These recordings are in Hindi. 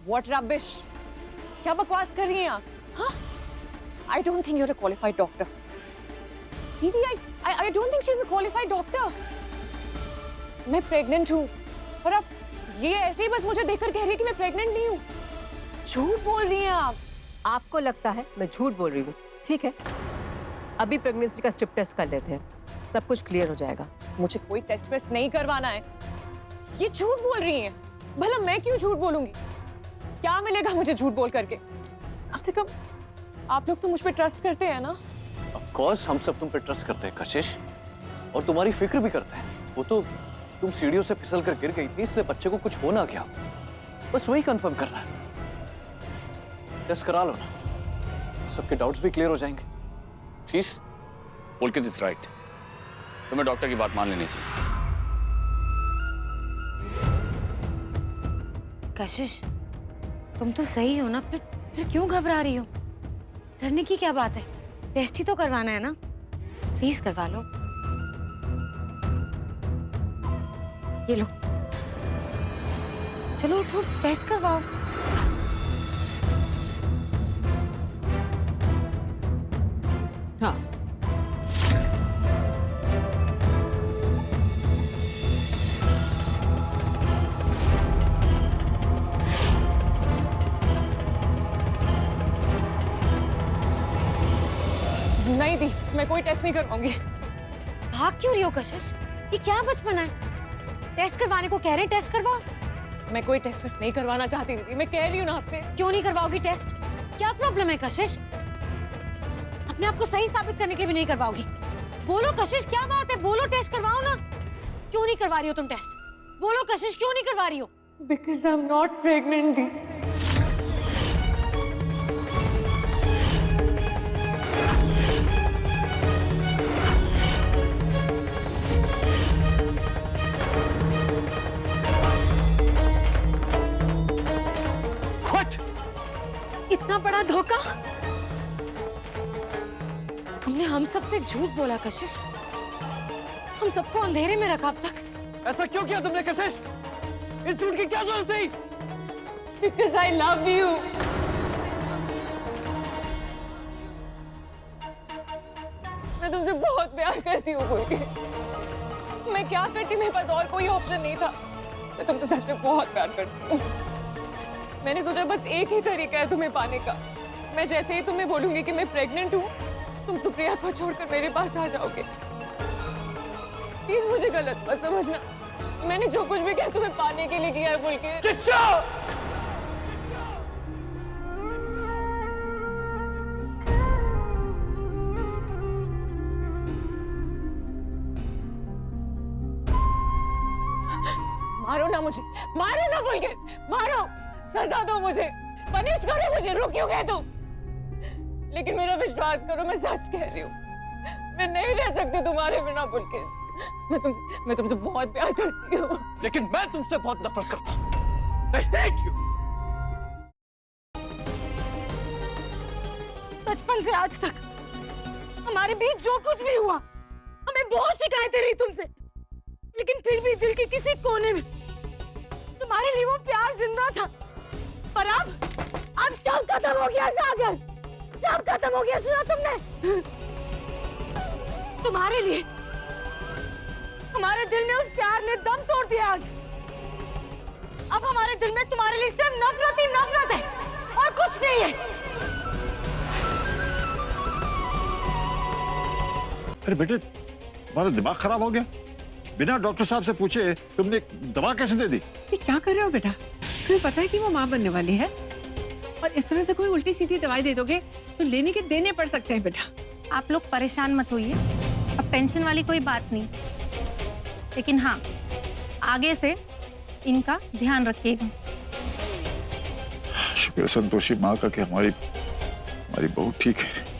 What rubbish! क्या बकवास कर रही हैं आप? हाँ? I don't think you're a qualified doctor. दीदी, I don't think she's a qualified doctor. मैं प्रेग्नेंट हूँ और आप ये ऐसे ही बस मुझे देखकर कह रही है कि मैं प्रेग्नेंट नहीं हूँ। झूठ बोल रही हैं आप। आपको लगता है मैं झूठ बोल रही हूँ? ठीक है, अभी प्रेगनेंसी का स्ट्रिप टेस्ट कर लेते हैं, सब कुछ क्लियर हो जाएगा। मुझे कोई टेस्ट वेस्ट नहीं करवाना है। ये झूठ बोल रही हैं। भला मैं क्यों झूठ बोलूंगी? क्या मिलेगा मुझे झूठ बोल करके? कम से कम आप लोग तो मुझ पे ट्रस्ट करते हैं ना? ऑफ कोर्स हम सब तुम पे ट्रस्ट करते हैं कशिश, और तुम्हारी फिक्र भी करते हैं। वो तो तुम सीढ़ियों से फिसल कर गिर गई थी, इसलिए बच्चे को कुछ हो ना गया, बस वही कंफर्म करना है। टेस्ट करा लो ना, सबके डाउट्स भी क्लियर हो जाएंगे। ठीक? पुलकित इज राइट, तुम्हें डॉक्टर की बात मान लेनी चाहिए। कशिश, तुम तो सही हो ना, फिर क्यों घबरा रही हो? डरने की क्या बात है? टेस्ट ही तो करवाना है ना, प्लीज करवा लो। ये लो, चलो उठो, टेस्ट करवाओ। हाँ, नहीं दी, मैं कोई टेस्ट नहीं करवाऊंगी। भाग क्यों रही हो कशिश? ये क्या बचपना है? टेस्ट करवाने को कह रहे हैं, टेस्ट करवाओ। मैं कोई टेस्ट वेस्ट नहीं करवाना चाहती दीदी, मैं कह रही हूँ ना आपसे। क्यों नहीं करवाओगी टेस्ट? क्या प्रॉब्लम है कशिश? अपने आप को सही साबित करने के लिए भी नहीं करवाओगी? बोलो कशिश, क्या बात है? बोलो, टेस्ट करवाओ ना। क्यों नहीं करवा रही हो तुम टेस्ट? बोलो कशिश, क्यों नहीं करवा रही हो? Because I'm not pregnant दी। इतना बड़ा धोखा? तुमने हम सबसे झूठ बोला कशिश, हम सबको अंधेरे में रखा अब तक। ऐसा क्यों किया तुमने कशिश? इस झूठ की क्या जरूरत थी? Because I love you। मैं तुमसे बहुत प्यार करती हूँ पुलकित। मैं क्या करती, मेरे पास और कोई ऑप्शन नहीं था। मैं तुमसे सच में बहुत प्यार करती हूँ। मैंने सोचा बस एक ही तरीका है तुम्हें पाने का। मैं जैसे ही तुम्हें बोलूंगी कि मैं प्रेग्नेंट हूँ, तुम सुप्रिया को छोड़कर मेरे पास आ जाओगे। प्लीज मुझे गलत मत समझना, मैंने जो कुछ भी किया तुम्हें पाने के लिए किया है पुलकित। मारो ना मुझे, मारो ना पुलकित, मारो, सजा दो मुझे, पनिश करो मुझे, रुक क्यों गए तुम? लेकिन मेरा विश्वास करो, मैं सच कह रही हूँ, मैं नहीं रह सकती तुम्हारे बिना पुलकित। मैं तुमसे बहुत प्यार करती हूँ। लेकिन मैं तुमसे बहुत नफरत करता हूँ। I hate you। बचपन से आज तक हमारे बीच जो कुछ भी हुआ, हमें बहुत शिकायतें रही तुमसे, लेकिन फिर भी दिल के किसी कोने में तुम्हारे लिए वो प्यार जिंदा था। पर अब सब खत्म हो गया सागर, सब खत्म हो गया। सुना तुमने? तुम्हारे लिए हमारे दिल में उस प्यार ने दम तोड़ दिया आज। अब हमारे दिल में तुम्हारे लिए सिर्फ नफरत ही नफरत है और कुछ नहीं है। अरे बेटे, तुम्हारा दिमाग खराब हो गया? बिना डॉक्टर साहब से पूछे तुमने दवा कैसे दे दी? ये क्या कर रहे हो बेटा? तुम्हें पता है कि वो माँ बनने वाली है, और इस तरह से कोई उल्टी सीधी दवाई दे दोगे तो लेने के देने पड़ सकते हैं बेटा। आप लोग परेशान मत होइए, अब टेंशन वाली कोई बात नहीं, लेकिन हाँ, आगे से इनका ध्यान रखिएगा। शुक्र संतोषी माँ का कि हमारी बहू ठीक है।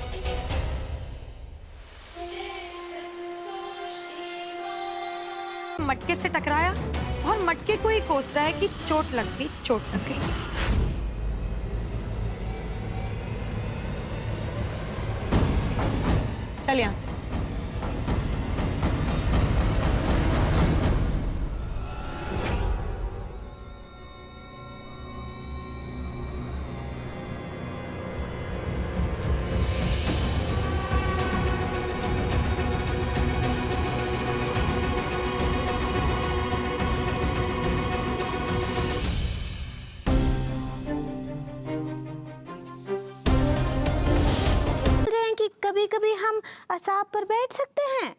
मटके से टकराया और मटके को ही कोस रहा है कि चोट लग गई, चोट लग गई। चल यहाँ से। हम सांप पर बैठ सकते हैं?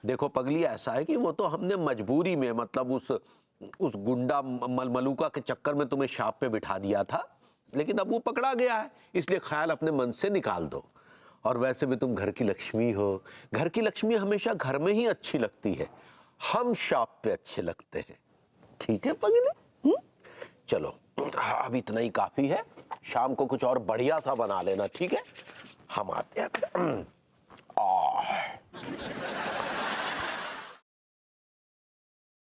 देखो पगली, ऐसा है कि वो तो हमने मजबूरी में, मतलब उस गुंडा मलमलूका के चक्कर में तुम्हें शाप पे बिठा दिया था, लेकिन अब वो पकड़ा गया है, इसलिए ख्याल अपने मन से निकाल दो। और वैसे भी तुम घर की लक्ष्मी हो, घर की लक्ष्मी हमेशा घर में ही अच्छी लगती है, हम शाप पे अच्छे लगते हैं। ठीक है पगली? चलो अब इतना ही काफी है, शाम को कुछ और बढ़िया सा बना लेना, ठीक है? हम आते हैं।